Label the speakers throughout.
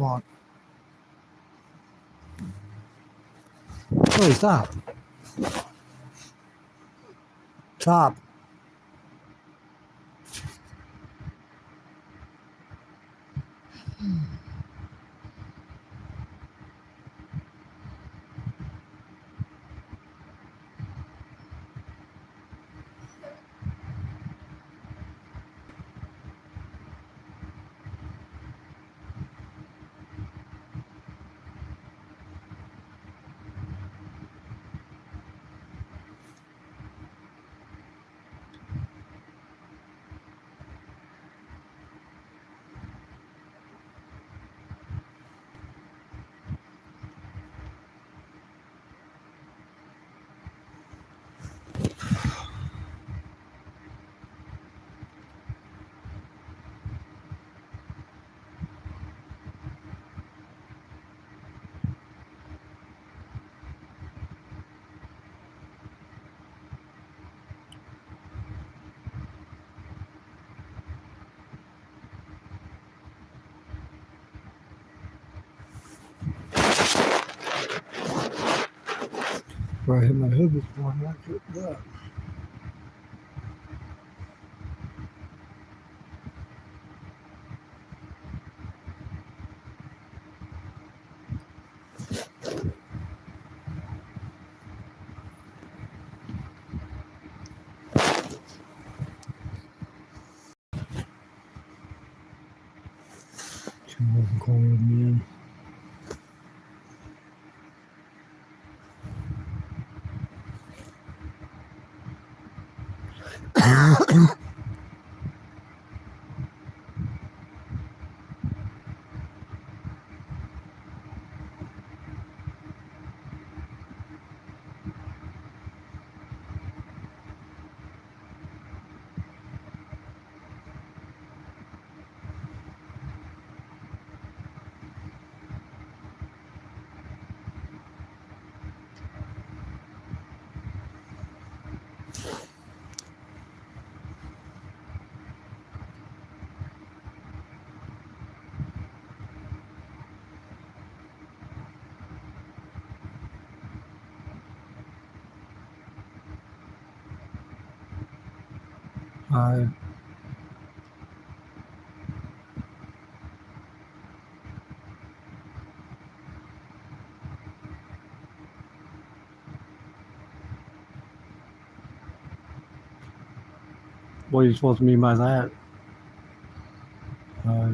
Speaker 1: fuck? Hey, stop. Stop. Where I hit my head this morning, I hit that. Too cold, man. Hi. What are you supposed to mean by that? Hi.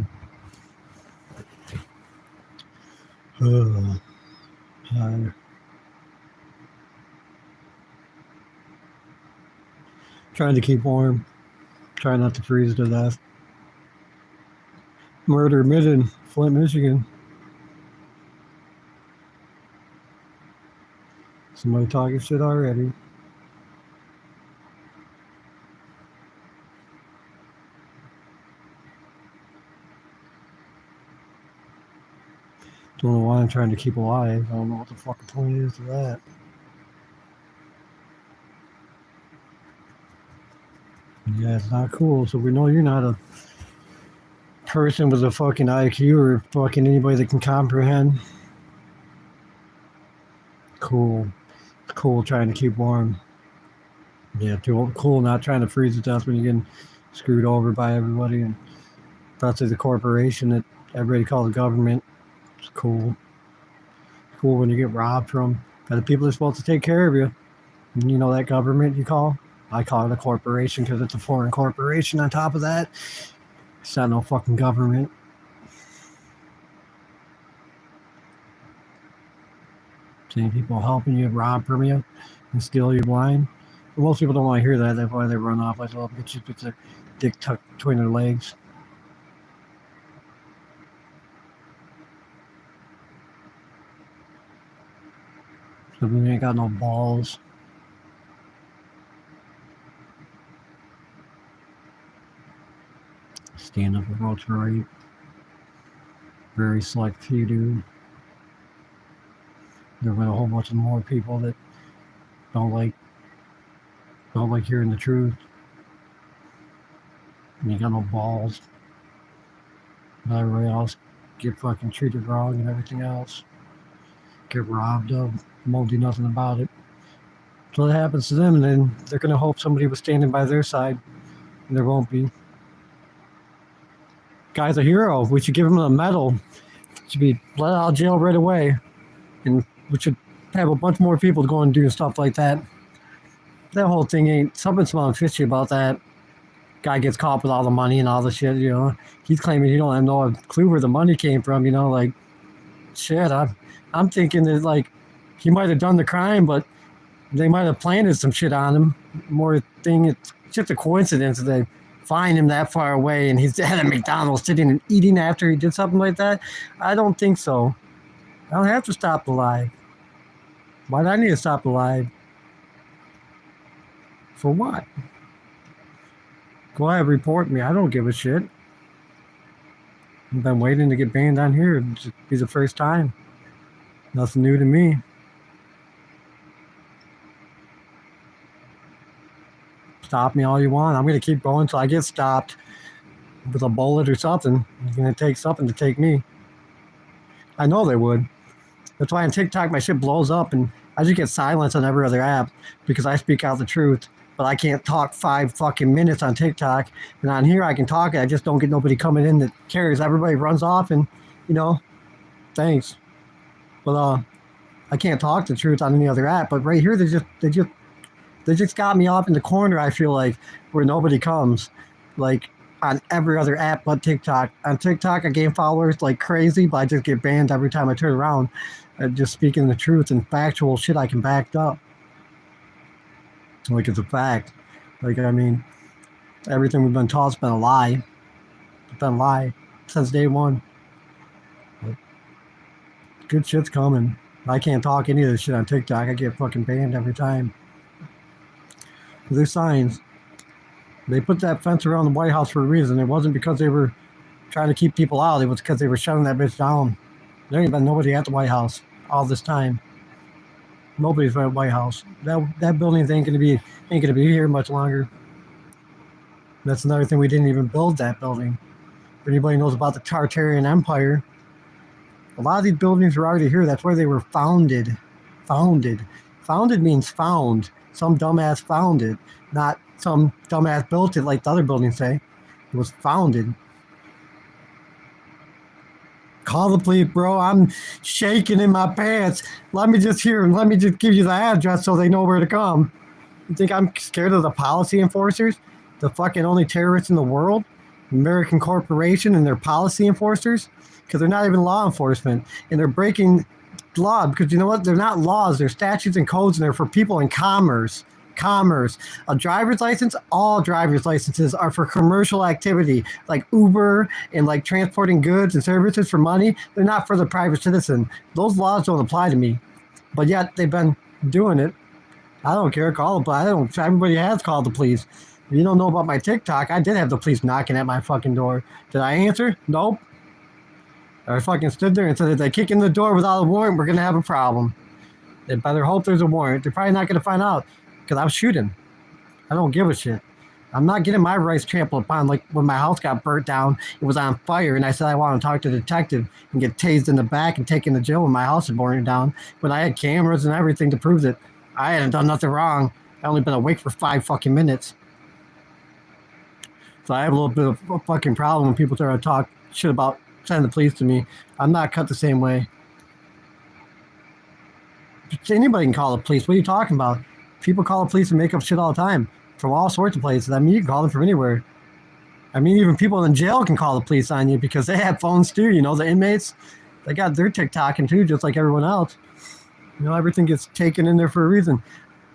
Speaker 1: Hi. Trying to keep warm. Trying not to freeze to death. Murder admitted, Flint, Michigan. Somebody talking shit already. Don't know why I'm trying to keep alive. I don't know what the fucking point is to that. Yeah, it's not cool. So we know you're not a person with a fucking IQ or fucking anybody that can comprehend. Cool. Cool trying to keep warm. Yeah, too cool not trying to freeze to death when you're getting screwed over by everybody and especially the corporation that everybody calls the government. It's cool. Cool when you get robbed from by the people that are supposed to take care of you. And you know that government you call? I call it a corporation because it's a foreign corporation on top of that. It's not no fucking government. Same people helping you, rob from you, and steal you blind. But most people don't want to hear that. That's why they run off like, oh, get their dick tucked between their legs. So we ain't got no balls. Stand up for votes right. Very select few do. There have been a whole bunch of more people that don't like hearing the truth. And you got no balls. Not everybody else get fucking treated wrong and everything else. Get robbed of, won't do nothing about it. So it happens to them, and then they're going to hope somebody was standing by their side, and there won't be. Guy's a hero. We should give him a medal. Should be let out of jail right away, and we should have a bunch more people go and do stuff like that. That whole thing ain't something smelling fishy about that. Guy gets caught with all the money and all the shit, you know. He's claiming he don't have no clue where the money came from, you know, like shit. I'm thinking that like he might have done the crime, but they might have planted some shit on him. More thing, it's just a coincidence that they find him that far away and he's at a McDonald's sitting and eating after he did something like that. I don't think so. I don't have to stop the lie. Why do I need to stop the lie? For what? Go ahead, report me. I don't give a shit. I've been waiting to get banned on here. It'll be the first time. Nothing new to me. Stop me all you want. I'm going to keep going until I get stopped with a bullet or something. It's going to take something to take me. I know they would. That's why on TikTok my shit blows up and I just get silence on every other app because I speak out the truth. But I can't talk 5 fucking minutes on TikTok. And on here I can talk. I just don't get nobody coming in that cares. Everybody runs off and, you know, thanks. But I can't talk the truth on any other app. But right here they just got me off in the corner, I feel like, where nobody comes. Like on every other app but TikTok. On TikTok I gain followers like crazy, but I just get banned every time I turn around. Just speaking the truth and factual shit I can back up. Like it's a fact. Like, I mean, everything we've been taught has been a lie. It's been a lie since day one. But good shit's coming. I can't talk any of this shit on TikTok. I get fucking banned every time. There's signs. They put that fence around the White House for a reason. It wasn't because they were trying to keep people out. It was because they were shutting that bitch down. There ain't been nobody at the White House all this time. Nobody's at the White House. That building ain't gonna be here much longer. That's another thing. We didn't even build that building. If anybody knows about the Tartarian Empire, a lot of these buildings were already here. That's where they were founded. Founded means found. Some dumbass found it, not some dumbass built it like the other buildings say. It was founded. Call the police, bro. I'm shaking in my pants. Let me just give you the address so they know where to come. You think I'm scared of the policy enforcers? The fucking only terrorists in the world? American corporation and their policy enforcers? Because they're not even law enforcement. And they're breaking law because you know what? They're not laws. They're statutes and codes and they're for people in commerce. A driver's license, all driver's licenses are for commercial activity like Uber and like transporting goods and services for money. They're not for the private citizen. Those laws don't apply to me, but yet they've been doing it. I don't care. Call the police. Everybody has called the police. If you don't know about my TikTok, I did have the police knocking at my fucking door. Did I answer? Nope. I fucking stood there and said, if they kick in the door without a warrant, we're going to have a problem. They better hope there's a warrant. They're probably not going to find out. Because I was shooting. I don't give a shit. I'm not getting my rights trampled upon. Like when my house got burnt down, it was on fire, and I said I want to talk to the detective and get tased in the back and taken to jail when my house was burning down. When I had cameras and everything to prove that I hadn't done nothing wrong. I only been awake for 5 fucking minutes. So I have a little bit of a fucking problem when people try to talk shit about sending the police to me. I'm not cut the same way. Anybody can call the police. What are you talking about? People call the police and make up shit all the time from all sorts of places. I mean, you can call them from anywhere. I mean, even people in jail can call the police on you because they have phones too. You know, the inmates, they got their TikToking too, just like everyone else. You know, everything gets taken in there for a reason.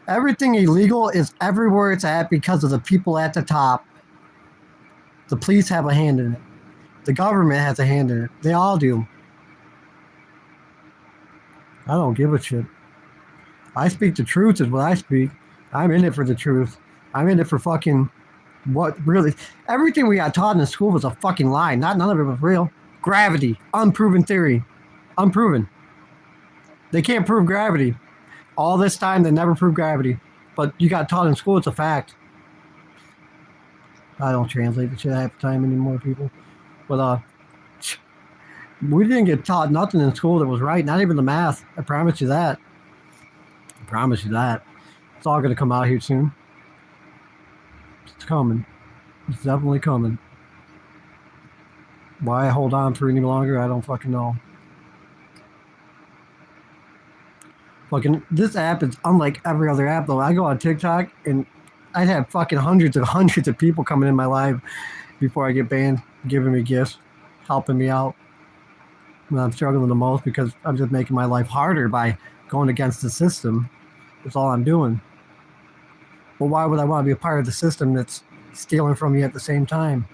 Speaker 1: Everything illegal is everywhere it's at because of the people at the top. The police have a hand in it. The government has a hand in it. They all do. I don't give a shit. I speak the truth is what I speak. I'm in it for the truth. I'm in it for fucking what really. Everything we got taught in school was a fucking lie. None of it was real. Gravity. Unproven theory. Unproven. They can't prove gravity. All this time they never proved gravity. But you got taught in school, it's a fact. I don't translate the shit half the time anymore, people. But We didn't get taught nothing in school that was right, not even the math. I promise you that. I promise you that. It's all going to come out here soon. It's coming. It's definitely coming. Why I hold on for any longer, I don't fucking know. Fucking, this app is unlike every other app, though. I go on TikTok, and I'd have fucking hundreds of people coming in my live before I get banned, giving me gifts, helping me out. And I'm struggling the most because I'm just making my life harder by going against the system. That's all I'm doing. Well, why would I want to be a part of the system that's stealing from you at the same time?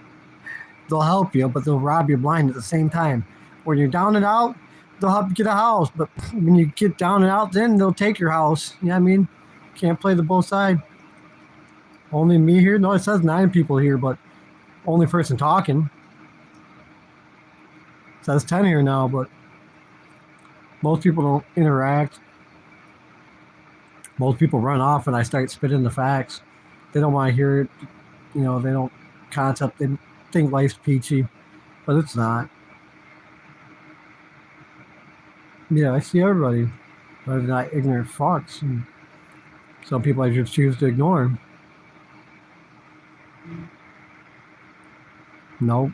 Speaker 1: They'll help you, but they'll rob you blind at the same time. When you're down and out, they'll help you get a house. But when you get down and out, then they'll take your house. You know what I mean? Can't play the both sides. Only me here? No, it says 9 people here, but only person talking. It says 10 here now, but most people don't interact. Most people run off and I start spitting the facts. They don't want to hear it. You know, they don't concept. They think life's peachy, but it's not. Yeah, I see everybody. But they're not ignorant fucks. And some people I just choose to ignore. No.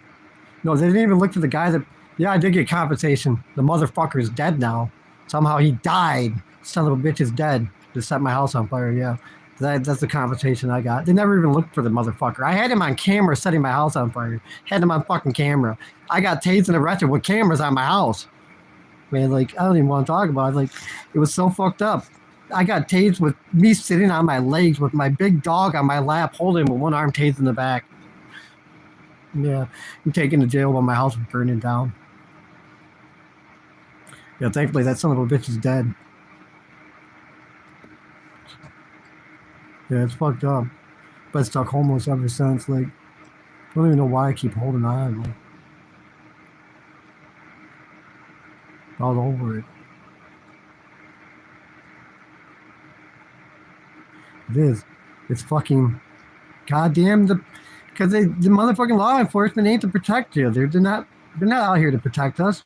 Speaker 1: No, they didn't even look to the guy that... Yeah, I did get compensation. The motherfucker's dead now. Somehow he died. Son of a bitch is dead. Just set my house on fire, yeah. That's the compensation I got. They never even looked for the motherfucker. I had him on camera setting my house on fire. Had him on fucking camera. I got tased and arrested with cameras on my house. Man, like, I don't even want to talk about it. Like, it was so fucked up. I got tased with me sitting on my legs with my big dog on my lap, holding him with one arm tased in the back. Yeah, I'm taken to jail while my house was burning down. Yeah, thankfully that son of a bitch is dead. Yeah, it's fucked up. Been stuck homeless ever since. Like, I don't even know why I keep holding on. Like, all over it. It is. It's fucking goddamn because the motherfucking law enforcement ain't to protect you. They're not out here to protect us.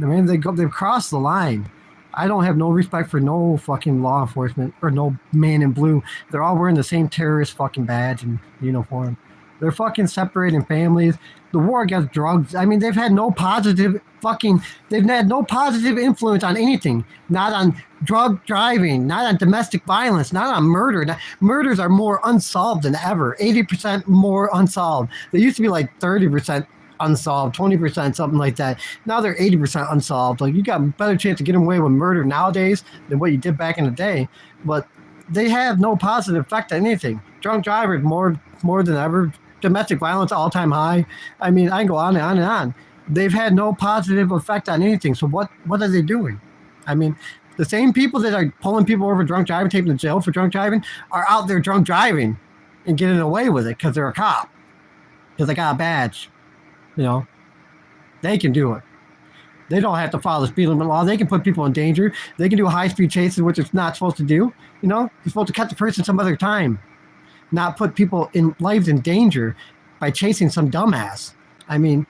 Speaker 1: I mean, they've crossed the line. I don't have no respect for no fucking law enforcement or no man in blue. They're all wearing the same terrorist fucking badge and uniform. They're fucking separating families. The war against drugs. I mean, they've had no positive influence on anything. Not on drug driving, not on domestic violence, not on murder. Murders are more unsolved than ever. 80% more unsolved. They used to be like 30% unsolved, 20%, something like that. Now they're 80% unsolved. Like, you got a better chance to get away with murder nowadays than what you did back in the day. But they have no positive effect on anything. Drunk drivers more than ever. Domestic violence all-time high. I mean, I can go on and on and on. They've had no positive effect on anything. So what are they doing? I mean, the same people that are pulling people over drunk driving, taking them to jail for drunk driving, are out there drunk driving and getting away with it because they're a cop. Because they got a badge. You know, they can do it. They don't have to follow the speed limit law. They can put people in danger. They can do high-speed chases, which it's not supposed to do. You know, you're supposed to catch the person some other time, not put people in lives in danger by chasing some dumbass. I mean,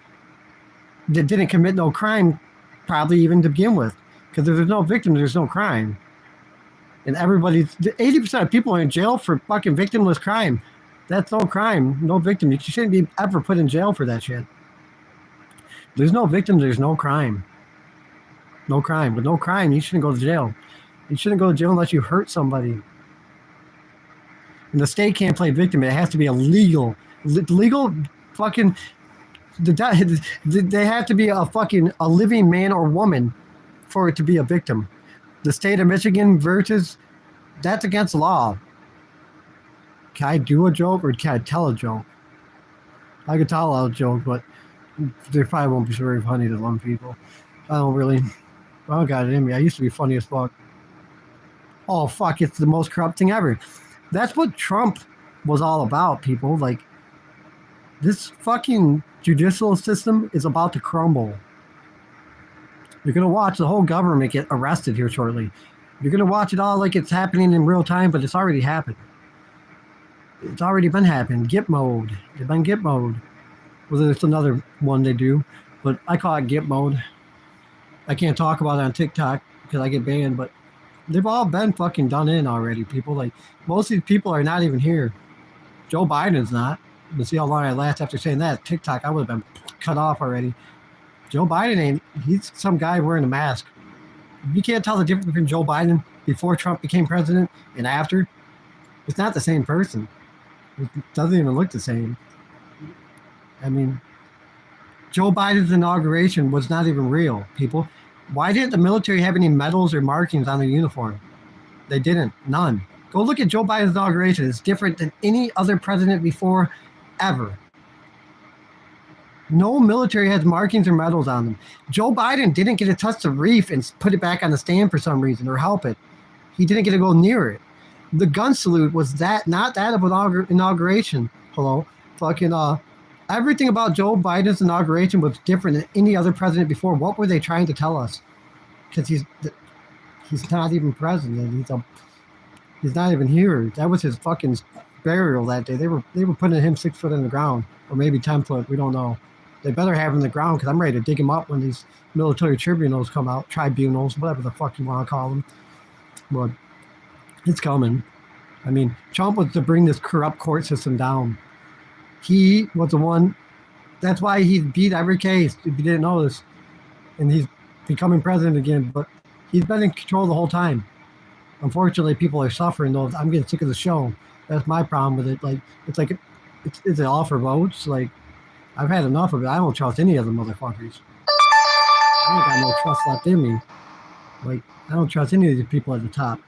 Speaker 1: that didn't commit no crime, probably even to begin with, because if there's no victim, there's no crime. And 80% of people are in jail for fucking victimless crime. That's no crime, no victim. You shouldn't be ever put in jail for that shit. There's no victim, there's no crime. No crime. With no crime, you shouldn't go to jail. You shouldn't go to jail unless you hurt somebody. And the state can't play victim. It has to be a legal fucking... They have to be a living man or woman for it to be a victim. The state of Michigan that's against the law. Can I do a joke or can I tell a joke? I could tell a joke, but they probably won't be very funny to some people. I don't got it in me. I used to be funny as fuck. Oh, fuck, it's the most corrupt thing ever. That's what Trump was all about, people. Like, this fucking judicial system is about to crumble. You're going to watch the whole government get arrested here shortly. You're going to watch it all like it's happening in real time, but it's already happened. It's already been happening. Git mode. They've been Git mode. Well, there's another one they do. but I call it Git mode. I can't talk about it on TikTok because I get banned, but they've all been fucking done in already. People like most of these people are not even here. Joe Biden's not. We'll see how long I last after saying that. TikTok, I would have been cut off already. Joe Biden ain't. He's some guy wearing a mask. You can't tell the difference between Joe Biden before Trump became president and after. It's not the same person. It doesn't even look the same. I mean, Joe Biden's inauguration was not even real, people. Why didn't the military have any medals or markings on their uniform? They didn't. None. Go look at Joe Biden's inauguration. It's different than any other president before, ever. No military has markings or medals on them. Joe Biden didn't get to touch the reef and put it back on the stand for some reason or help it. He didn't get to go near it. The gun salute was that, not that of inauguration. Hello? Fucking, everything about Joe Biden's inauguration was different than any other president before. What were they trying to tell us? Because he's not even president. He's not even here. That was his fucking burial that day. They were putting him 6 foot in the ground, or maybe 10 foot. We don't know. They better have him in the ground because I'm ready to dig him up when these military tribunals come out, tribunals, whatever the fuck you want to call them. But it's coming. I mean, Trump was to bring this corrupt court system down. He was the one. That's why he beat every case, if you didn't know this. And he's becoming president again, but he's been in control the whole time. Unfortunately, people are suffering, though. I'm getting sick of the show. That's my problem with it. Like, it's all for votes. Like, I've had enough of it. I don't trust any of the motherfuckers. I ain't got no trust left in me. Like, I don't trust any of the people at the top.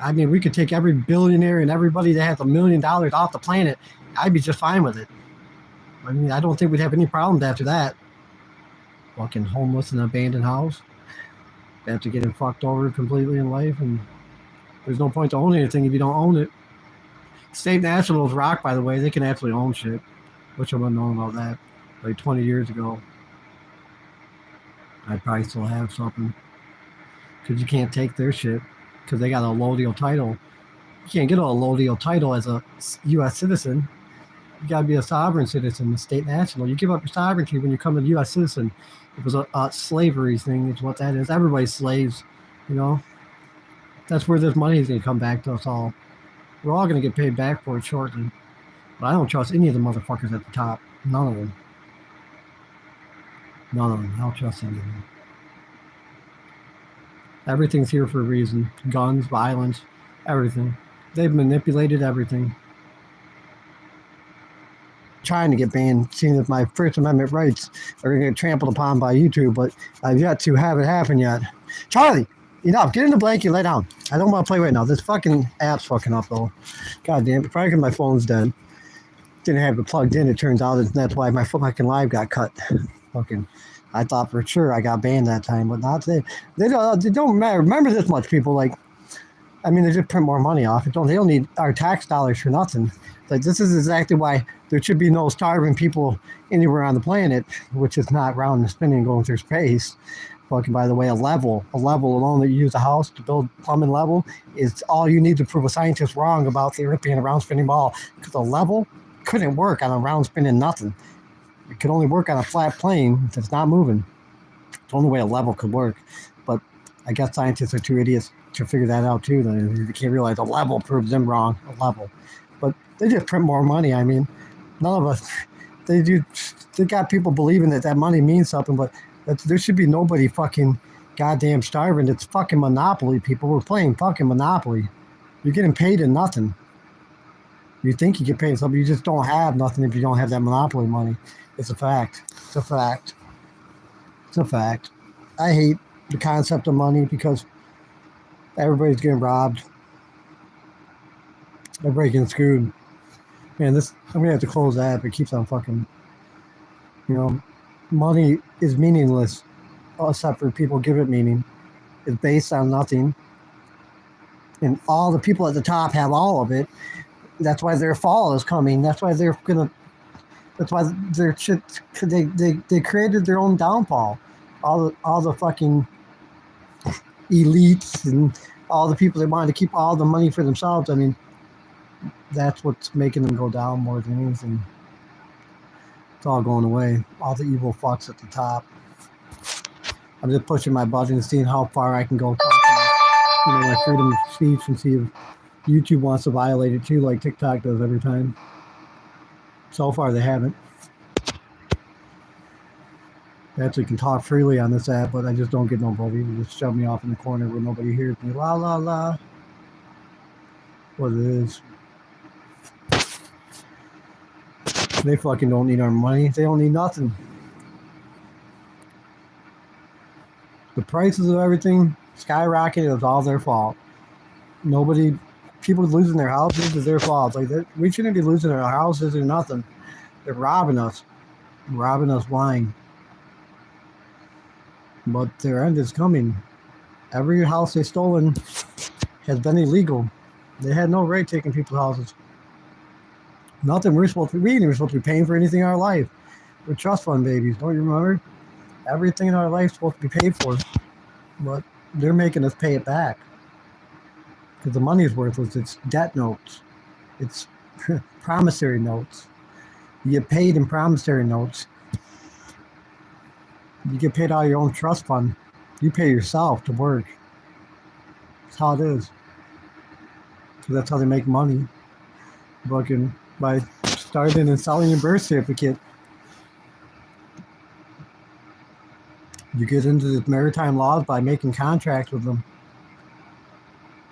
Speaker 1: I mean, we could take every billionaire and everybody that has $1 million off the planet. I'd be just fine with it. I mean, I don't think we'd have any problems after that. Fucking homeless in an abandoned house. After getting fucked over completely in life, and there's no point to own anything if you don't own it. State Nationals rock, by the way. They can actually own shit, which I wouldn't know about that like 20 years ago. I'd probably still have something because you can't take their shit because they got a low deal title. You can't get a low deal title as a U.S. citizen. You got to be a sovereign citizen, a state national. You give up your sovereignty when you become a U.S. citizen. It was a slavery thing is what that is. Everybody's slaves, you know. That's where this money is going to come back to us all. We're all going to get paid back for it shortly. But I don't trust any of the motherfuckers at the top. None of them. None of them. I don't trust any of them. Everything's here for a reason. Guns, violence, everything. They've manipulated everything. Trying to get banned, seeing if my First Amendment rights are going to get trampled upon by YouTube, but I've yet to have it happen yet. Charlie, enough. Get in the blanket, lay down. I don't want to play right now. This fucking app's fucking up, though. God damn it. Probably because my phone's dead. Didn't have it plugged in, it turns out, and that's why my fucking live got cut. Fucking, I thought for sure I got banned that time, but not today. They don't matter. Remember this much, people. Like, I mean, they just print more money off. They don't need our tax dollars for nothing. Like, this is exactly why there should be no starving people anywhere on the planet, which is not round and spinning going through space. Fucking, by the way, a level alone that you use a house to build plumbing level is all you need to prove a scientist wrong about the Earth being a round spinning ball. Because a level couldn't work on a round spinning nothing. It could only work on a flat plane that's not moving. It's the only way a level could work. But I guess scientists are too idiots to figure that out too. They can't realize a level proves them wrong. A level. But they just print more money. I mean, none of us, they got people believing that money means something, but there should be nobody fucking goddamn starving. It's fucking Monopoly, people. We're playing fucking Monopoly. You're getting paid in nothing. You think you get paid something, you just don't have nothing if you don't have that Monopoly money. It's a fact. It's a fact. It's a fact. I hate the concept of money because everybody's getting robbed. Everybody's getting screwed. Man, I'm going to have to close that if it keeps on fucking, money is meaningless except for people give it meaning. It's based on nothing. And all the people at the top have all of it. That's why their fall is coming. That's why they created their own downfall. All the fucking elites and all the people that wanted to keep all the money for themselves. I mean, that's what's making them go down more than anything. It's all going away. All the evil fucks at the top. I'm just pushing my button and seeing how far I can go talking my freedom of speech and see if YouTube wants to violate it too, like TikTok does every time. So far, they haven't. I actually can talk freely on this app, but I just don't get nobody. They just shove me off in the corner where nobody hears me. La la la. What it is. They fucking don't need our money. They don't need nothing. The prices of everything skyrocketed. It was all their fault. People losing their houses is their fault. Like we shouldn't be losing our houses or nothing. They're robbing us blind. But their end is coming. Every house they've stolen has been illegal. They had no right taking people's houses. Nothing. We ain't even supposed to be paying for anything in our life. We're trust fund babies. Don't you remember? Everything in our life is supposed to be paid for. But they're making us pay it back. Because the money is worthless. It's debt notes. It's promissory notes. You get paid in promissory notes. You get paid out of your own trust fund. You pay yourself to work. That's how it is. Because that's how they make money. Fucking by starting and selling your birth certificate. You get into the maritime laws by making contracts with them.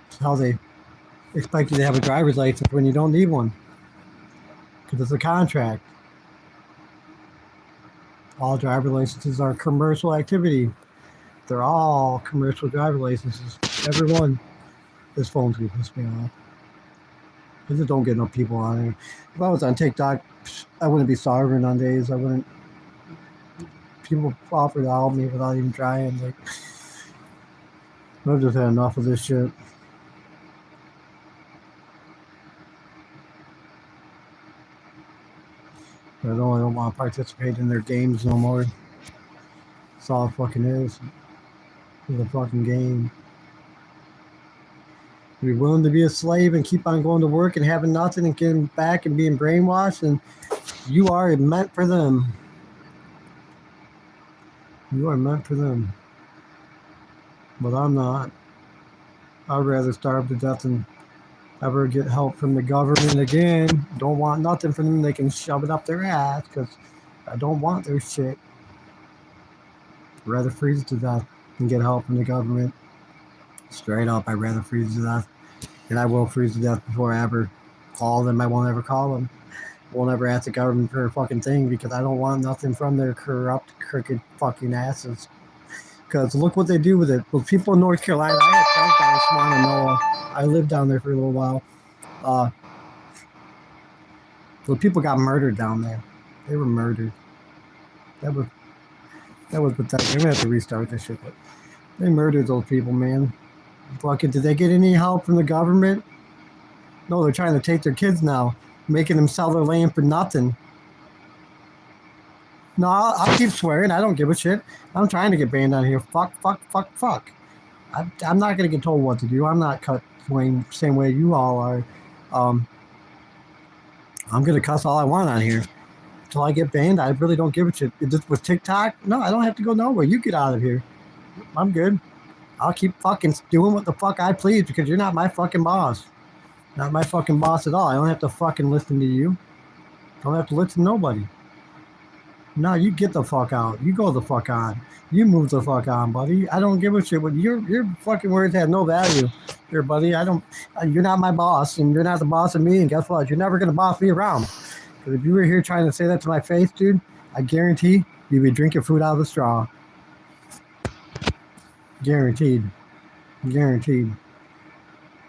Speaker 1: That's how they expect you to have a driver's license when you don't need one. Because it's a contract. All driver licenses are commercial activity. They're all commercial driver licenses. Every one. This phone's gonna piss me off. I just don't get enough people on here. If I was on TikTok, I wouldn't be starving on days. I wouldn't. People offer to help me without even trying. Like, I've just had enough of this shit. I don't want to participate in their games no more. That's all it fucking is. It's a fucking game. You're willing to be a slave and keep on going to work and having nothing and getting back and being brainwashed, and you are meant for them. You are meant for them. But I'm not. I'd rather starve to death than ever get help from the government again. Don't want nothing from them. They can shove it up their ass because I don't want their shit. I'd rather freeze to death than get help from the government. Straight up, I'd rather freeze to death. And I will freeze to death before I ever call them. I won't ever call them. I won't ever ask the government for a fucking thing because I don't want nothing from their corrupt, crooked fucking asses. Because look what they do with it. Well, people in North Carolina, I had friends down in Swananoa. I lived down there for a little while. Well, people got murdered down there. They were murdered. That was pathetic. We're gonna have to restart this shit. But they murdered those people, man. Fucking, did they get any help from the government? No, they're trying to take their kids now, making them sell their land for nothing. No, I'll keep swearing. I don't give a shit. I'm trying to get banned on here. Fuck. I'm not going to get told what to do. I'm not cut same way you all are. I'm going to cuss all I want on here. Until I get banned, I really don't give a shit. Just with TikTok, no, I don't have to go nowhere. You get out of here. I'm good. I'll keep fucking doing what the fuck I please because you're not my fucking boss. Not my fucking boss at all. I don't have to fucking listen to you. Don't have to listen to nobody. No, you get the fuck out. You go the fuck on. You move the fuck on, buddy. I don't give a shit. But your fucking words have no value here, buddy. You're not my boss, and you're not the boss of me. And guess what? You're never gonna boss me around. Because if you were here trying to say that to my face, dude, I guarantee you'd be drinking food out of the straw. Guaranteed.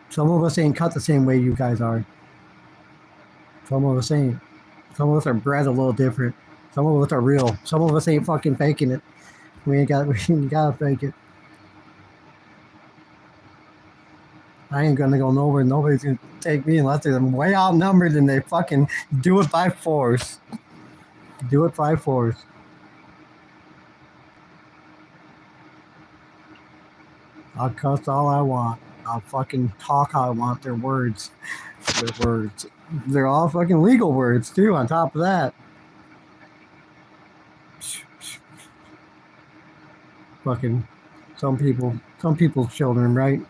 Speaker 1: Some of us ain't cut the same way you guys are. Some of us ain't. Some of us are bred a little different. Some of us are real. Some of us ain't fucking faking it. We ain't gotta fake it. I ain't gonna go nowhere. Nobody's gonna take me unless they're way outnumbered and they fucking do it by force. Do it by force. I'll cuss all I want. I'll fucking talk how I want. Their words. They're all fucking legal words too on top of that. fucking some people's children, right?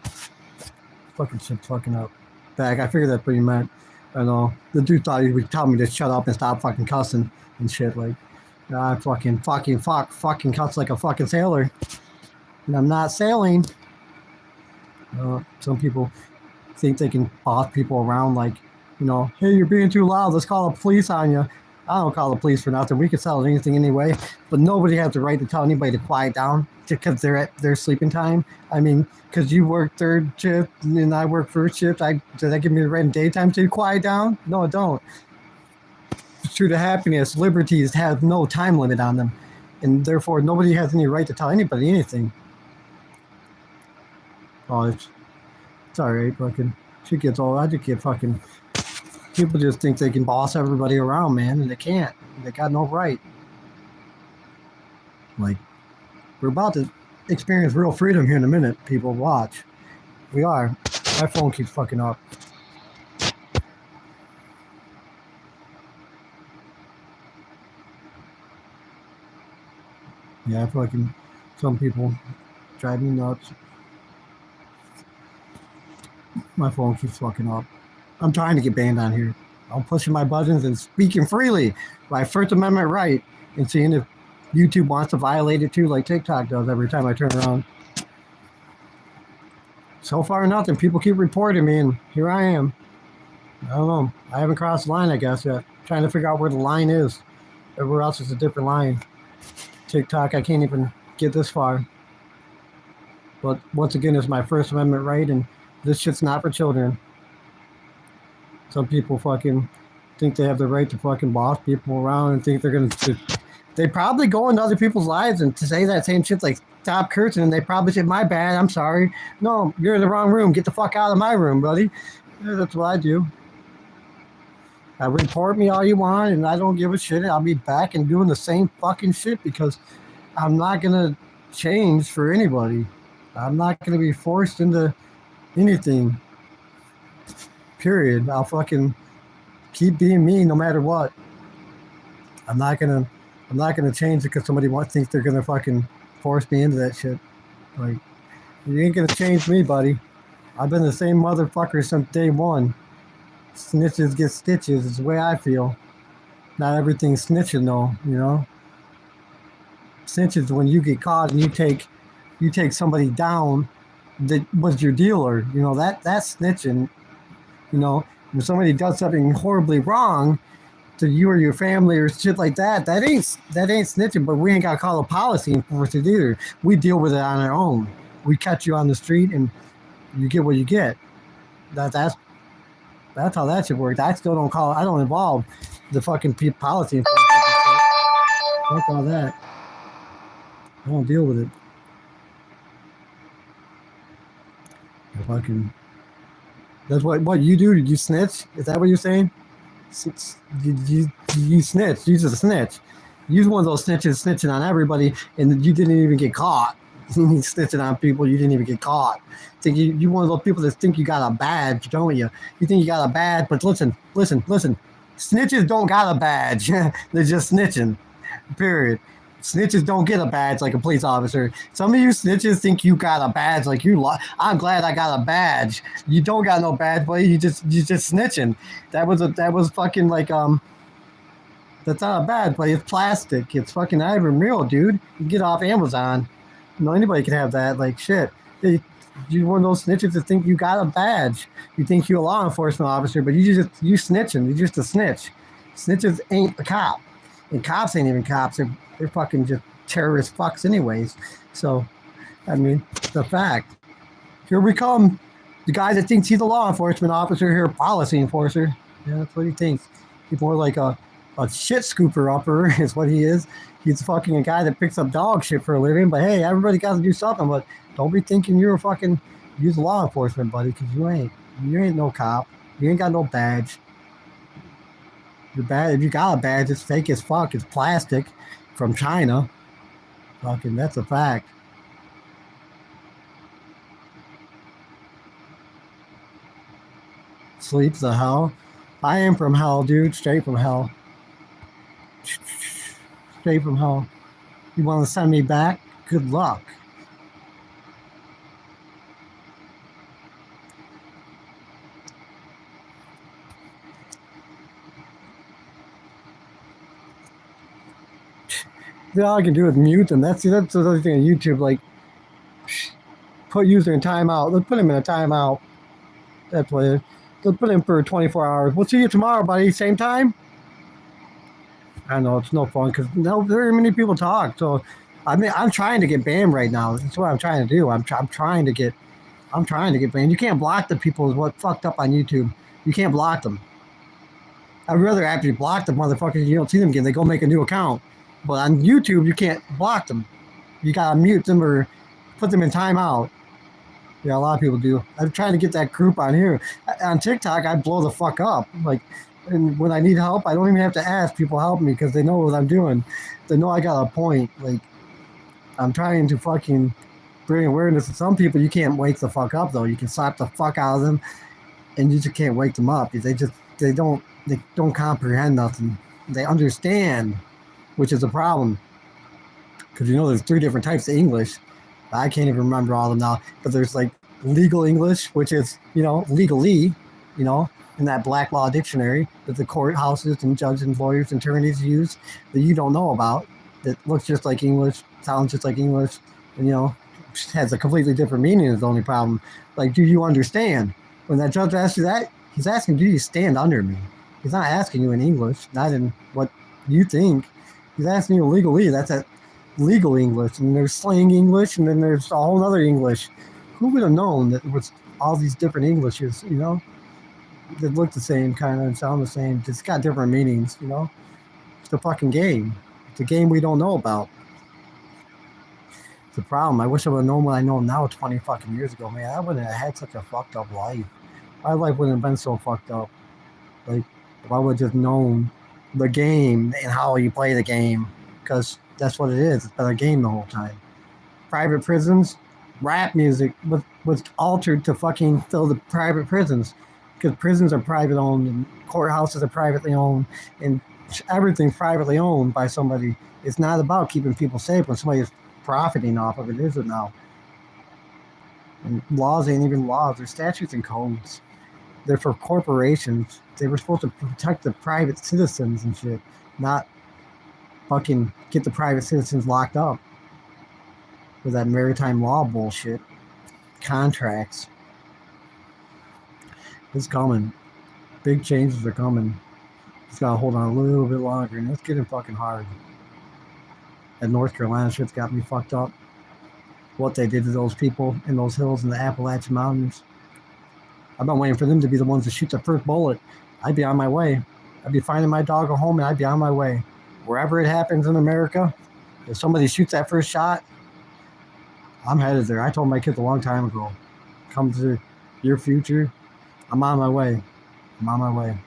Speaker 1: Fucking shit fucking up. Back, I figured that's what you meant. I know. The dude thought he would tell me to shut up and stop fucking cussing and shit. Like, I fucking cuss like a fucking sailor. And I'm not sailing. Some people think they can boss people around like, hey, you're being too loud. Let's call the police on you. I don't call the police for nothing. We can settle anything anyway. But nobody has the right to tell anybody to quiet down because they're at their sleeping time. I mean, because you work third shift and I work first shift, does that give me the right in daytime to quiet down? No, it don't. Pursuit of happiness, liberties have no time limit on them. And therefore, nobody has any right to tell anybody anything. Oh, it's all right. Fucking shit gets old. I just get fucking... People just think they can boss everybody around, man, and they can't. They got no right. Like, we're about to experience real freedom here in a minute, people. Watch. We are. My phone keeps fucking up. Yeah, fucking some people drive me nuts. My phone keeps fucking up. I'm trying to get banned on here. I'm pushing my buttons and speaking freely. My First Amendment right. And seeing if YouTube wants to violate it too, like TikTok does every time I turn around. So far, nothing. People keep reporting me, and here I am. I don't know. I haven't crossed the line, I guess, yet. Trying to figure out where the line is. Everywhere else is a different line. TikTok, I can't even get this far. But once again, it's my First Amendment right, and this shit's not for children. Some people fucking think they have the right to fucking boss people around and think they're going to... They probably go into other people's lives and to say that same shit like stop cursing, and they probably say, my bad, I'm sorry. No, you're in the wrong room. Get the fuck out of my room, buddy. Yeah, that's what I do. Report me all you want, and I don't give a shit. I'll be back and doing the same fucking shit because I'm not going to change for anybody. I'm not going to be forced into anything. Period. I'll fucking keep being me no matter what. I'm not gonna change it because somebody thinks they're gonna fucking force me into that shit. Like, you ain't gonna change me, buddy. I've been the same motherfucker since day one. Snitches get stitches is the way I feel. Not everything's snitching though, Snitches when you get caught and you take somebody down that was your dealer. That's snitching. When somebody does something horribly wrong to you or your family or shit like that, that ain't snitching, but we ain't got to call a policy enforcement either. We deal with it on our own. We catch you on the street and you get what you get. That's how that should work. I don't involve the fucking policy enforcement. Fuck all that. I don't deal with it. That's what you do? Did you snitch? Is that what you're saying? You snitch. You're just a snitch. You're one of those snitches snitching on everybody, and you didn't even get caught. Snitching on people, you didn't even get caught. Think you're one of those people that think you got a badge, don't you? You think you got a badge, but listen. Snitches don't got a badge. They're just snitching. Period. Snitches don't get a badge like a police officer. Some of you snitches think you got a badge like I'm glad I got a badge. You don't got no badge, buddy. You just snitching. That was fucking like that's not a badge, buddy. It's plastic. It's fucking not even real, dude. You get off Amazon. Anybody can have that. Like shit. You're one of those snitches that think you got a badge. You think you're a law enforcement officer, but you snitching. You're just a snitch. Snitches ain't a cop. And cops ain't even cops. They're fucking just terrorist fucks anyways. So, I mean, it's a fact. Here we come. The guy that thinks he's a law enforcement officer here, policy enforcer. Yeah, that's what he thinks. He's more like a shit scooper upper is what he is. He's fucking a guy that picks up dog shit for a living. But hey, everybody got to do something. But don't be thinking you're a law enforcement, buddy, because you ain't. You ain't no cop. You ain't got no badge. If you got a badge, it's fake as fuck. It's plastic from China. Fucking, that's a fact. Sleep's the hell. I am from hell, dude. Straight from hell. Straight from hell. You want to send me back? Good luck. all I can do is mute them. That's the other thing on YouTube. Like, put user in timeout. Let's put him in a timeout. That's what it is. Let's put him for 24 hours. We'll see you tomorrow, buddy. Same time. I know it's no fun because no very many people talk. So, I mean, I'm trying to get banned right now. That's what I'm trying to do. I'm trying to get banned. You can't block the people. Is what fucked up on YouTube. You can't block them. I'd rather actually block the motherfuckers. You don't see them again. They go make a new account. But on YouTube, you can't block them. You gotta mute them or put them in timeout. Yeah, a lot of people do. I'm trying to get that group on here. On TikTok, I blow the fuck up. Like, and when I need help, I don't even have to ask people help me because they know what I'm doing. They know I got a point. Like, I'm trying to fucking bring awareness to some people. You can't wake the fuck up though. You can slap the fuck out of them, and you just can't wake them up. They don't comprehend nothing. They understand, which is a problem. Because there's 3 different types of English. I can't even remember all of them now. But there's like legal English, which is, legally, in that black law dictionary that the courthouses and judges and lawyers and attorneys use that you don't know about, that looks just like English, sounds just like English, and, has a completely different meaning is the only problem. Like, do you understand? When that judge asks you that, he's asking, do you stand under me? He's not asking you in English, not in what you think. He's asking you legally. That's that legal English. And there's slang English, and then there's a whole other English. Who would have known that it was all these different Englishes, that look the same kind of and sound the same. It's got different meanings, It's a fucking game. It's a game we don't know about. It's a problem. I wish I would have known what I know now 20 fucking years ago, man. I wouldn't have had such a fucked up life. My life wouldn't have been so fucked up. Like, if I would have just known the game and how you play the game, because that's what it is. It's been a game the whole time. Private prisons, rap music was altered to fucking fill the private prisons, because prisons are private owned and courthouses are privately owned and everything's privately owned by somebody. It's not about keeping people safe when somebody's profiting off of it, is it now? And laws ain't even laws. They're statutes and codes. They're for corporations. They were supposed to protect the private citizens and shit, not fucking get the private citizens locked up with that maritime law bullshit. Contracts. It's coming. Big changes are coming. Just gotta hold on a little bit longer, and it's getting fucking hard. That North Carolina shit's got me fucked up. What they did to those people in those hills in the Appalachian Mountains. I've been waiting for them to be the ones to shoot the first bullet. I'd be on my way. I'd be finding my dog at home, and I'd be on my way. Wherever it happens in America, if somebody shoots that first shot, I'm headed there. I told my kids a long time ago, come to your future, I'm on my way. I'm on my way.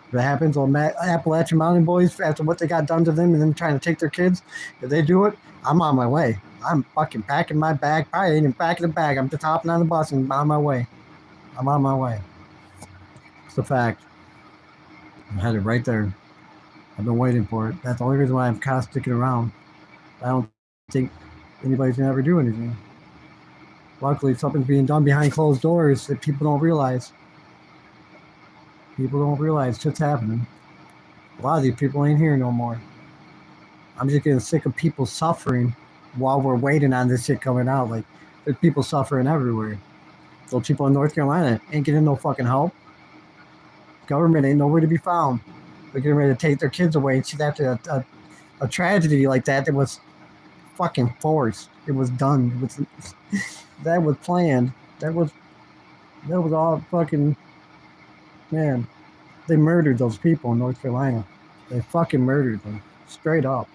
Speaker 1: If it happens on Appalachian Mountain boys, after what they got done to them and them trying to take their kids, if they do it, I'm on my way. I'm fucking packing my bag. Probably ain't even packing the bag. I'm just hopping on the bus and on my way. I'm on my way. It's a fact. I'm headed right there. I've been waiting for it. That's the only reason why I'm kind of sticking around. I don't think anybody's going to ever do anything. Luckily, something's being done behind closed doors that people don't realize. People don't realize shit's happening. A lot of these people ain't here no more. I'm just getting sick of people suffering while we're waiting on this shit coming out. Like, there's people suffering everywhere. Those people in North Carolina ain't getting no fucking help. Government ain't nowhere to be found. They're getting ready to take their kids away. And see, after a tragedy like that was fucking forced. It was done. That was planned. That was all fucking, man. They murdered those people in North Carolina. They fucking murdered them. Straight up.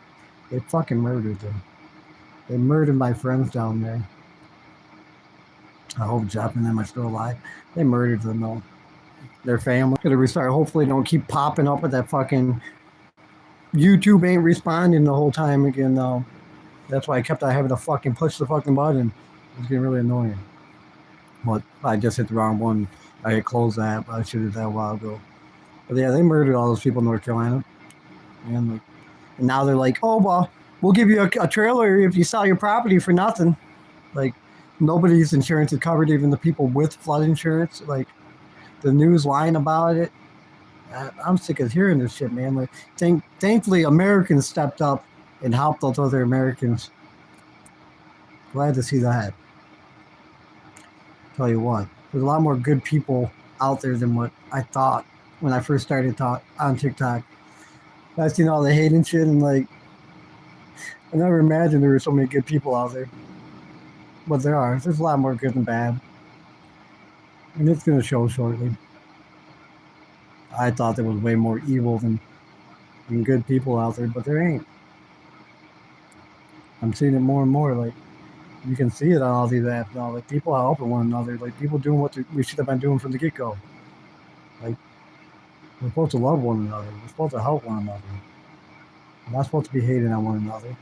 Speaker 1: They fucking murdered them. They murdered my friends down there. I hope Jeff and them are still alive. They murdered them though. Their family. Gonna restart. Hopefully don't keep popping up with that fucking YouTube ain't responding the whole time again though. That's why I kept on having to fucking push the fucking button. It was getting really annoying. But I just hit the wrong one. I had closed that, but I should have done that a while ago. But yeah, they murdered all those people in North Carolina. And now they're like, oh, well, we'll give you a trailer if you sell your property for nothing. Like, nobody's insurance is covered, even the people with flood insurance. Like, the news lying about it. I'm sick of hearing this shit, man. Like, thankfully, Americans stepped up and help those other Americans. Glad to see that. Tell you what, there's a lot more good people out there than what I thought when I first started on TikTok. I seen all the hate and shit, and like, I never imagined there were so many good people out there. But there are. There's a lot more good than bad. And it's going to show shortly. I thought there was way more evil than good people out there, but there ain't. I'm seeing it more and more. Like, you can see it on all these apps now. Like, people are helping one another. Like, people doing what we should have been doing from the get-go. Like, we're supposed to love one another. We're supposed to help one another. We're not supposed to be hating on one another.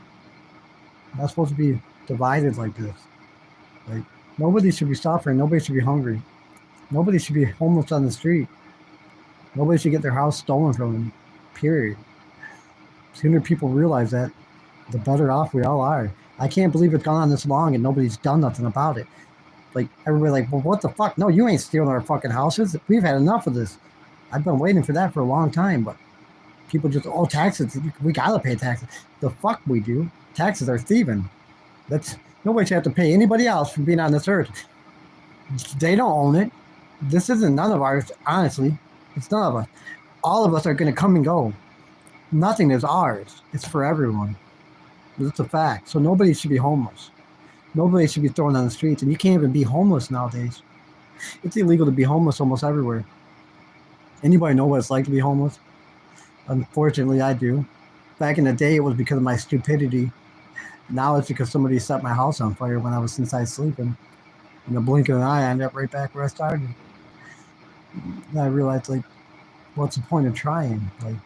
Speaker 1: We're not supposed to be divided like this. Like, nobody should be suffering. Nobody should be hungry. Nobody should be homeless on the street. Nobody should get their house stolen from them. Period. The sooner people realize that, the better off we all are. I can't believe it's gone on this long and nobody's done nothing about it. Like, everybody like, well, what the fuck? No, you ain't stealing our fucking houses. We've had enough of this. I've been waiting for that for a long time, but people just, oh, taxes. We gotta pay taxes. The fuck we do. Taxes are thieving. Nobody should have to pay anybody else for being on this earth. They don't own it. This isn't none of ours, honestly. It's none of us. All of us are going to come and go. Nothing is ours. It's for everyone. It's a fact. So nobody should be homeless. Nobody should be thrown on the streets. And you can't even be homeless nowadays. It's illegal to be homeless almost everywhere. Anybody know what it's like to be homeless? Unfortunately, I do. Back in the day, it was because of my stupidity. Now it's because somebody set my house on fire when I was inside sleeping. In the blink of an eye, I ended up right back where I started. And I realized, like, what's the point of trying? Like,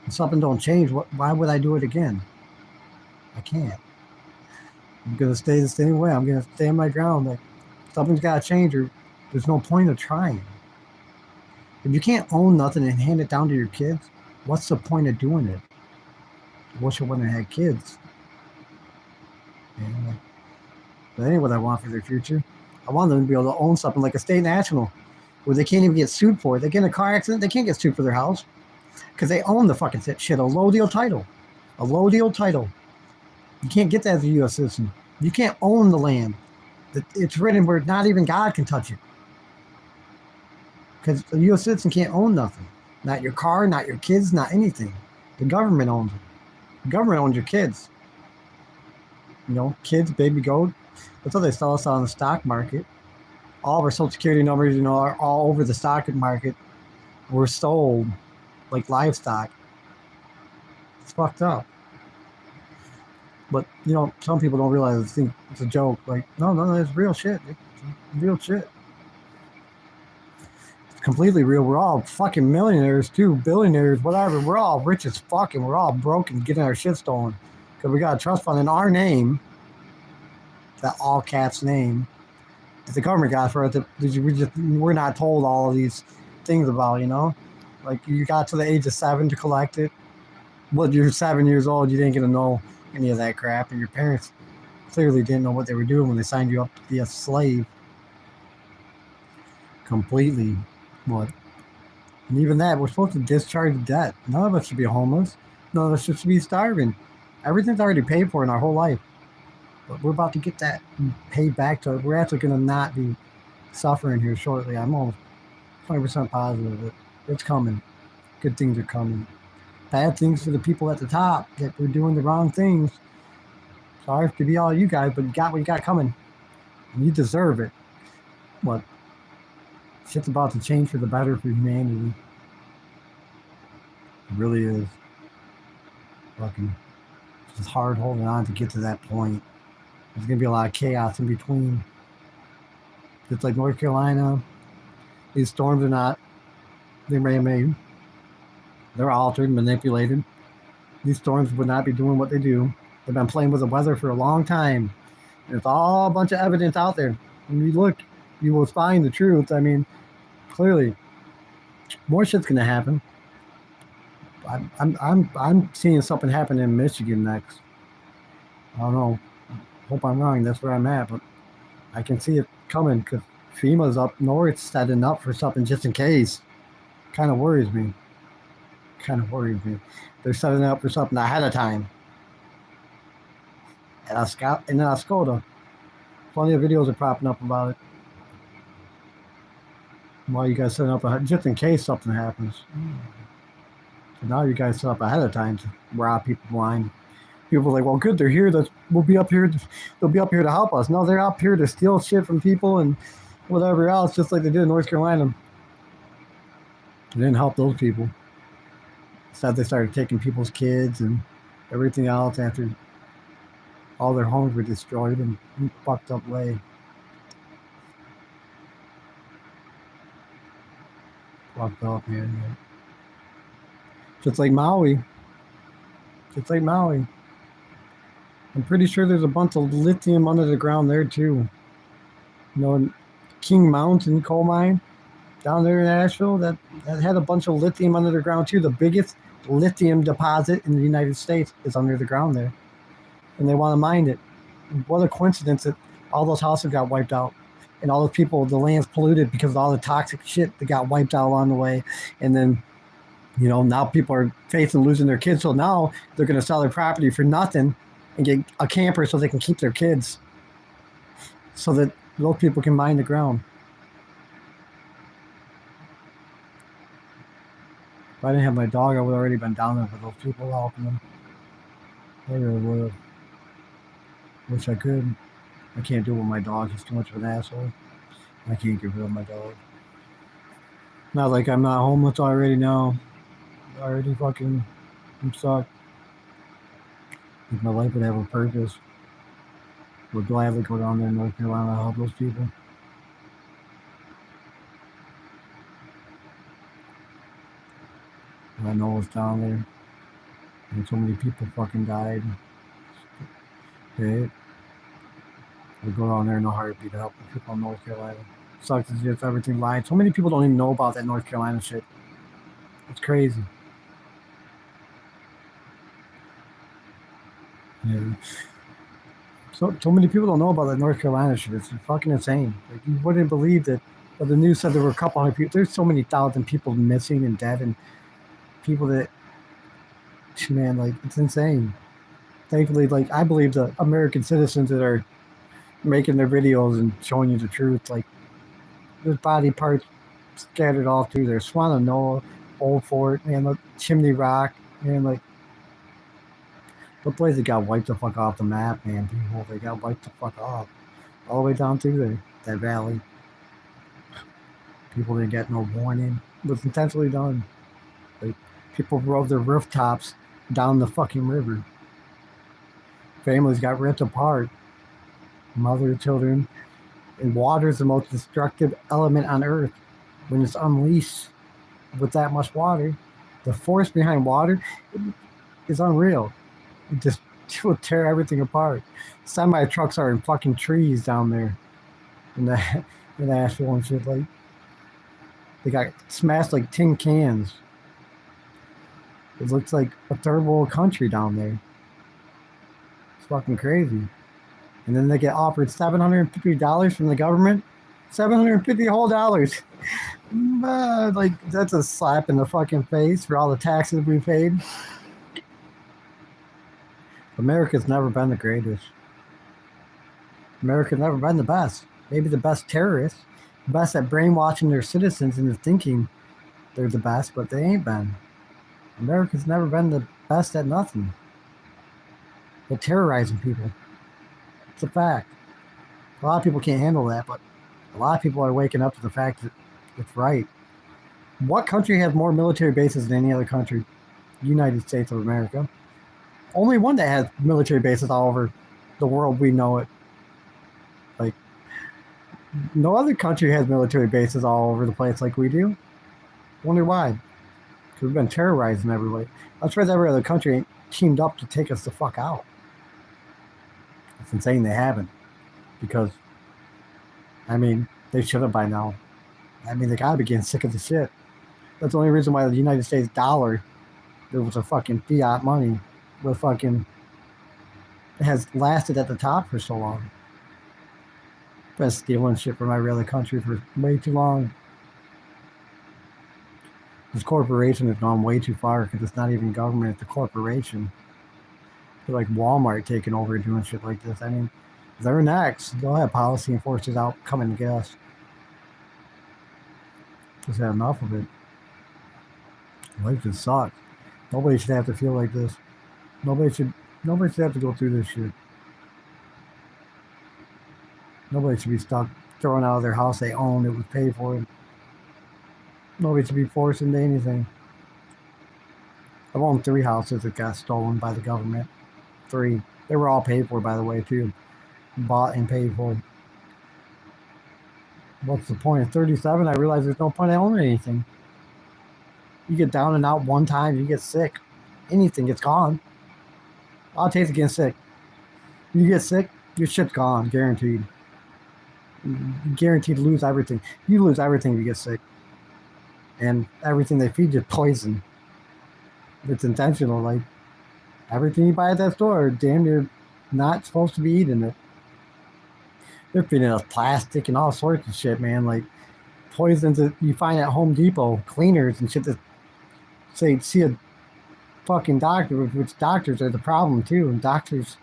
Speaker 1: if something don't change, why would I do it again? I can't. I'm going to stay the same way. I'm going to stay on my ground. Like, something's got to change, or there's no point of trying. If you can't own nothing and hand it down to your kids, what's the point of doing it? I wish I wouldn't have had kids. Yeah, that ain't what I want for their future. I want them to be able to own something like a state national where they can't even get sued for it. They get in a car accident, they can't get sued for their house because they own the fucking shit. A low deal title. A low deal title. You can't get that as a U.S. citizen. You can't own the land. It's written where not even God can touch it. Because a U.S. citizen can't own nothing. Not your car, not your kids, not anything. The government owns it. The government owns your kids. You know, kids, baby goat. That's how they sell us on the stock market. All of our social security numbers, you know, are all over the stock market. We're sold like livestock. It's fucked up. But, you know, some people don't realize it's a joke. Like, no, it's real shit. It's real shit. It's completely real. We're all fucking millionaires, too. Billionaires, whatever. We're all rich as fuck, and we're all broke and getting our shit stolen. Because we got a trust fund in our name. That all caps name that the government got for us. We're not told all of these things about, you know, like you got to the age of 7 to collect it. Well, you're 7 years old, you didn't get to know any of that crap, and your parents clearly didn't know what they were doing when they signed you up to be a slave. Completely. What? And even that, we're supposed to discharge the debt. None of us should be homeless. None of us should be starving. Everything's already paid for in our whole life. But we're about to get that paid back to it. We're actually going to not be suffering here shortly. I'm almost 100% positive that it's coming. Good things are coming. Bad things for the people at the top that were doing the wrong things. Sorry to be all you guys, but you got what you got coming. And you deserve it. But shit's about to change for the better for humanity. It really is. Fucking it's hard holding on to get to that point. There's going to be a lot of chaos in between. Just like North Carolina, these storms are not, they're man-made. They're altered, manipulated. These storms would not be doing what they do. They've been playing with the weather for a long time. There's all a bunch of evidence out there. When you look, you will find the truth. I mean, clearly, more shit's going to happen. I'm seeing something happen in Michigan next. I don't know. Hope I'm wrong. That's where I'm at, but I can see it coming because FEMA's up north setting up for something just in case. Kind of worries me. kind of worries me. They're setting up for something ahead of time. And then Ascoda. Plenty of videos are popping up about it. Why you guys setting up ahead, just in case something happens. So now you guys set up ahead of time to rob people blind. People are like, well, good, they're here. We'll be up here. They'll be up here to help us. No, they're up here to steal shit from people and whatever else, just like they did in North Carolina. They didn't help those people. Instead, they started taking people's kids and everything else after all their homes were destroyed in a fucked up way. Fucked up, man. Just like Maui. I'm pretty sure there's a bunch of lithium under the ground there too. You know, King Mountain coal mine down there in Asheville, that had a bunch of lithium under the ground too. The biggest lithium deposit in the United States is under the ground there. And they want to mine it. What a coincidence that all those houses got wiped out. And all those people, the land's polluted because of all the toxic shit that got wiped out along the way. And then, you know, now people are facing losing their kids. So now they're going to sell their property for nothing and get a camper so they can keep their kids. So that those people can mine the ground. If I didn't have my dog, I would have already been down there with those people helping them. I really would have. Wish I could. I can't do it with my dog. He's too much of an asshole. I can't get rid of my dog. Not like I'm not homeless already now. I'm stuck. If my life would have a purpose, would gladly go down there in North Carolina and help those people. I know it's down there. And so many people fucking died. Okay. I go down there in a heartbeat to help the people in North Carolina. Sucks as if everything lied. So many people don't even know about that North Carolina shit. It's crazy. Yeah. So many people don't know about that North Carolina shit. It's fucking insane. Like, you wouldn't believe that. But the news said there were a couple hundred people. There's so many thousand people missing and dead, and people that, man, like, it's insane. Thankfully, like, I believe the American citizens that are making their videos and showing you the truth, like, there's body parts scattered all through there. Swannanoa, Old Fort, man, look, Chimney Rock, man, like, the place that got wiped the fuck off the map, man, people, they got wiped the fuck off. All the way down through there, that valley. People didn't get no warning. It was intentionally done. Like, people rode their rooftops down the fucking river. Families got ripped apart. Mother, children. And water is the most destructive element on Earth. When it's unleashed with that much water, the force behind water is unreal. It just will tear everything apart. Semi trucks are in fucking trees down there in Asheville and shit. Like, they got smashed like tin cans. It looks like a third world country down there. It's fucking crazy. And then they get offered $750 from the government. $750 whole dollars. Like, that's a slap in the fucking face for all the taxes we paid. America's never been the greatest. America's never been the best. Maybe the best terrorists. The best at brainwashing their citizens into thinking they're the best, but they ain't been. America's never been the best at nothing. But terrorizing people. It's a fact. A lot of people can't handle that, but a lot of people are waking up to the fact that it's right. What country has more military bases than any other country? The United States of America. Only one that has military bases all over the world, we know it. Like, no other country has military bases all over the place like we do. Wonder why? Because we've been terrorizing everybody. I'm sure every other country ain't teamed up to take us the fuck out. It's insane they haven't. Because, I mean, they should have by now. I mean, they gotta be getting sick of the shit. That's the only reason why the United States dollar, there was a fucking fiat money, with fucking, has lasted at the top for so long. Been stealing shit from every other country for way too long. This corporation has gone way too far because it's not even government, it's a corporation. They're like Walmart taking over and doing shit like this. I mean, they're next. They'll have policy enforcers out coming to get us. Just had enough of it. Life just sucks. Nobody should have to feel like this. Nobody should have to go through this shit. Nobody should be stuck thrown out of their house they own, it was paid for. Nobody should be forced into anything. I've owned 3 houses that got stolen by the government. 3. They were all paid for, by the way, too. Bought and paid for. What's the point? At 37, I realized there's no point in owning anything. You get down and out one time, you get sick. Anything, it's gone. All it takes is getting sick. You get sick, your shit's gone, guaranteed. You're guaranteed to lose everything. You lose everything if you get sick. And everything they feed you is poison. It's intentional, like everything you buy at that store, damn near not supposed to be eating it. They're feeding us plastic and all sorts of shit, man. Like poisons that you find at Home Depot, cleaners and shit that say see a fucking doctor, which doctors are the problem too, and doctors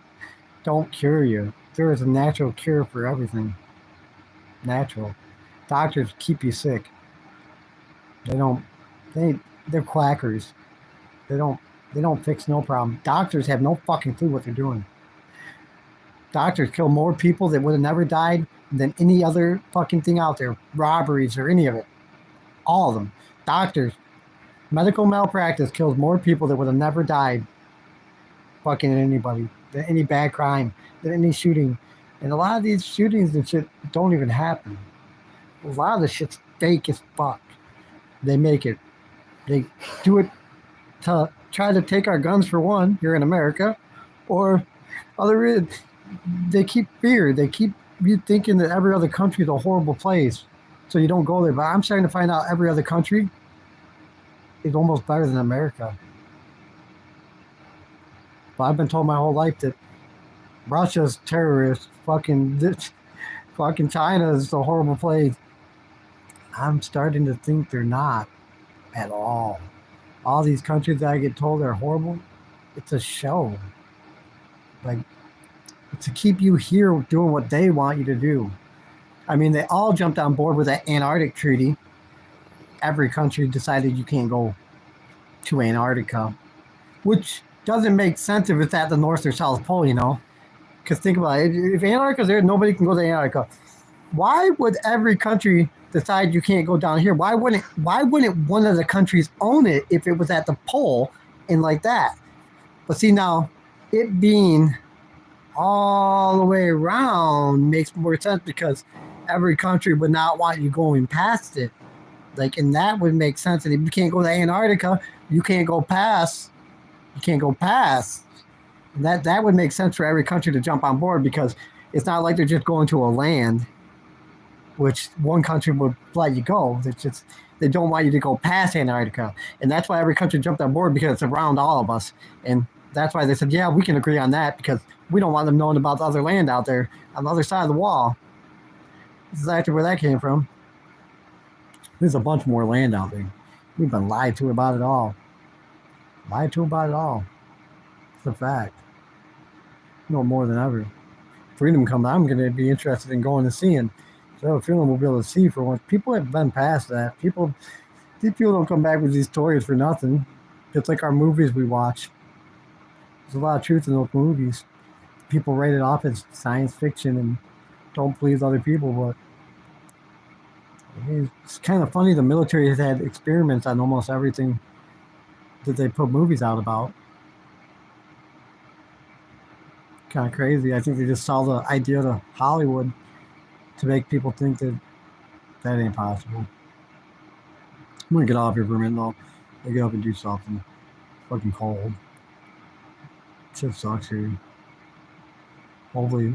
Speaker 1: don't cure you. There is a natural cure for everything. Natural. Doctors keep you sick. They're quackers. They don't fix no problem. Doctors have no fucking clue what they're doing. Doctors kill more people that would have never died than any other fucking thing out there. Robberies or any of it. All of them. Doctors. Medical malpractice kills more people that would have never died fucking anybody. Than any bad crime. Than any shooting. And a lot of these shootings and shit don't even happen. A lot of the shit's fake as fuck. They make it. They do it to try to take our guns for one here in America, or they keep fear. They keep you thinking that every other country is a horrible place, so you don't go there. But I'm starting to find out every other country is almost better than America. But I've been told my whole life that Russia's terrorist, fucking China is a horrible place. I'm starting to think they're not at all. All these countries that I get told are horrible, it's a show. Like, to keep you here doing what they want you to do. I mean, they all jumped on board with that Antarctic treaty. Every country decided you can't go to Antarctica, which doesn't make sense if it's at the North or South Pole, you know? Because think about it, if Antarctica's there, nobody can go to Antarctica. Why would every country decide you can't go down here? Why wouldn't one of the countries own it if it was at the pole and like that? But see, now it being all the way around makes more sense because every country would not want you going past it. Like, and that would make sense. And if you can't go to Antarctica, you can't go past. And that would make sense for every country to jump on board because it's not like they're just going to a land which one country would let you go. It's just they don't want you to go past Antarctica. And that's why every country jumped on board because it's around all of us. And that's why they said, yeah, we can agree on that because we don't want them knowing about the other land out there on the other side of the wall. This is actually where that came from. There's a bunch more land out there. We've been lied to about it all. It's a fact. No more than ever. Freedom comes, I'm going to be interested in going and seeing. So I have a feeling we'll be able to see for once. People have been past that. These people don't come back with these stories for nothing. It's like our movies we watch. There's a lot of truth in those movies. People write it off as science fiction and don't please other people, but it's kind of funny. The military has had experiments on almost everything that they put movies out about. Kind of crazy. I think they just saw the idea to Hollywood to make people think that ain't possible. I'm gonna get off here for a minute though. I get up and do something. It's fucking cold. Shit sucks here. Hopefully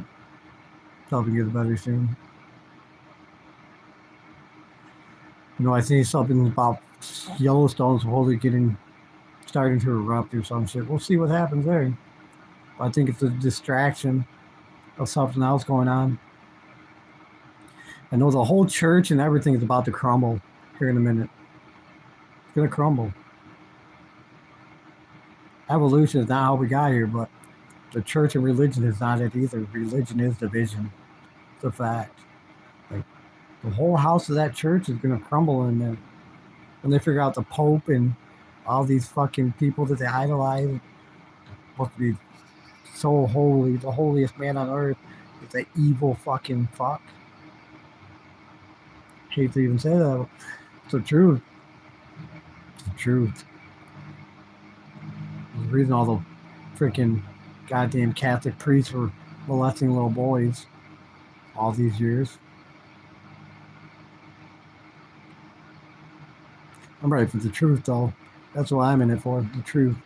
Speaker 1: something gets better soon. You know, I see something about Yellowstone supposedly starting to erupt or some shit. We'll see what happens there. I think it's a distraction of something else going on. I know the whole church and everything is about to crumble here in a minute. gonna crumble. Evolution is not how we got here, but the church and religion is not it either. Religion is division. It's a fact. Like the whole house of that church is gonna crumble, and then when they figure out the Pope and all these fucking people that they idolize, supposed to be so holy, the holiest man on earth, is an evil fucking fuck. Hate to even say that. But it's the truth. It's the truth. There's a reason all the freaking goddamn Catholic priests were molesting little boys all these years. I'm ready for the truth, though. That's what I'm in it for, the truth.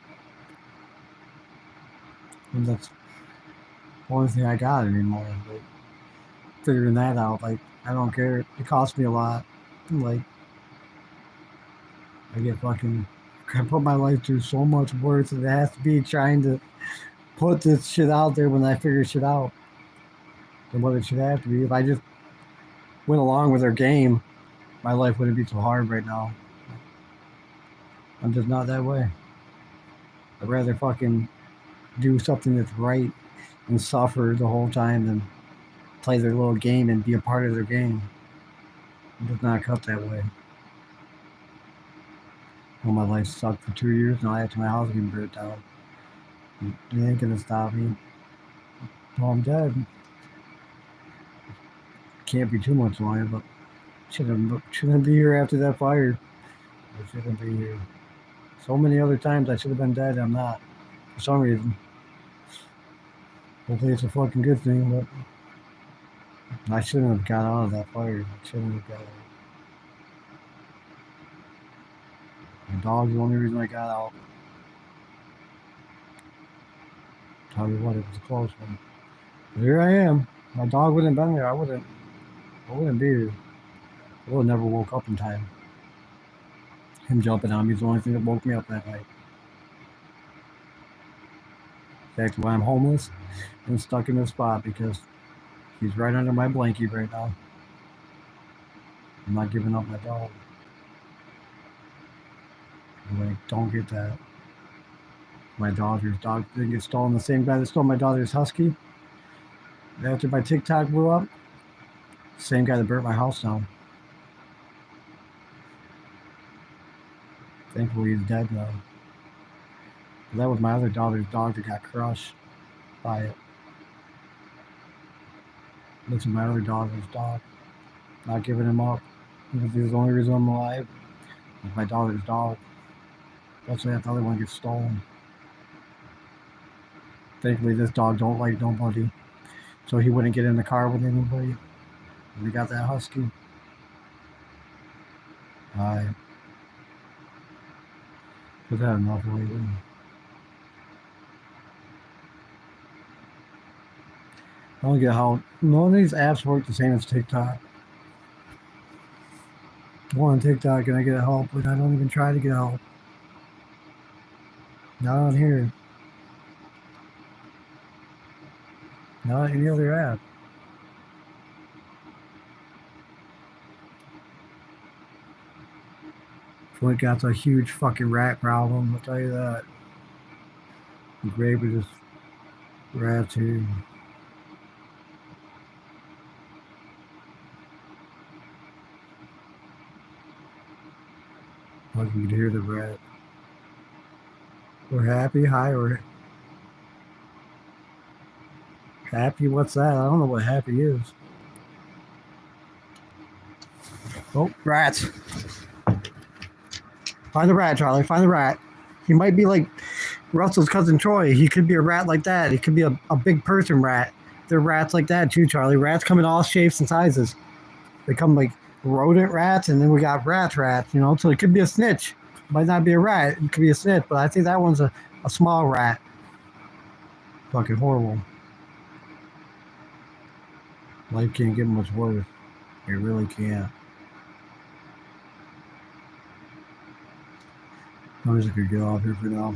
Speaker 1: And that's the only thing I got anymore. Like, figuring that out, like, I don't care. It costs me a lot. Like, I put my life through so much work that it has to be trying to put this shit out there when I figure shit out. And what it should have to be. If I just went along with their game, my life wouldn't be so hard right now. I'm just not that way. I'd rather fucking do something that's right and suffer the whole time than play their little game and be a part of their game. I'm just not cut that way. Well, my life sucked for 2 years. Now I have to my house getting burnt down. It ain't gonna stop me. Well, I'm dead. Can't be too much longer, but shouldn't be here after that fire. I shouldn't be here. So many other times I should have been dead. I'm not. For some reason. Hopefully it's a fucking good thing, but I shouldn't have got out of that fire. I shouldn't have got out. My dog's the only reason I got out. Tell you what, it was a close one. But here I am. My dog wouldn't have been there. I wouldn't be here. I would have never woke up in time. Him jumping on me is the only thing that woke me up that night. That's why I'm homeless and stuck in this spot, because he's right under my blankie right now. I'm not giving up my dog. Like, don't get that. My daughter's dog didn't get stolen. The same guy that stole my daughter's husky after my TikTok blew up. Same guy that burnt my house down. Thankfully, he's dead now. But that was my other daughter's dog that got crushed by it. This is my other daughter's dog. Not giving him up. Because he was the only reason I'm alive. It's my daughter's dog. That's why the other one gets stolen. Thankfully, this dog don't like nobody. So he wouldn't get in the car with anybody. And we got that husky. I've had enough lately. I don't get how none of these apps work the same as TikTok. Go on TikTok and I get help, but I don't even try to get help. Not on here. Not on any other app. Flint got a huge fucking rat problem, I'll tell you that. The grave with just rats here. I can hear the rat. We're happy. Hi, we're happy. What's that? I don't know what happy is. Oh, rats. Find the rat, Charlie. Find the rat. He might be like Russell's cousin Troy. He could be a rat like that. He could be a big person rat. They're rats like that too, Charlie. Rats come in all shapes and sizes. They come like rodent rats, and then we got rats, you know. So it could be a snitch. Might not be a rat. It could be a snitch, but I think that one's a small rat. Fucking horrible. Life can't get much worse. It really can't. I wish I could get off here for now.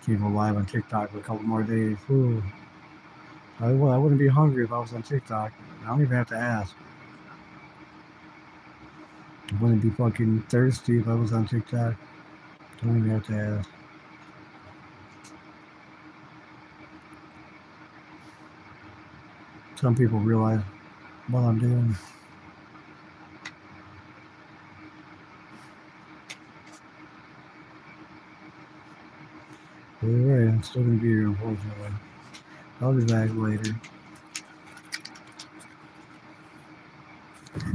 Speaker 1: Keep alive on TikTok for a couple more days. Ooh. I wouldn't be hungry if I was on TikTok. I don't even have to ask. I wouldn't be fucking thirsty if I was on TikTok. Don't even have to ask. Some people realize what I'm doing. Alright, I'm still gonna be here, unfortunately. I'll be back later.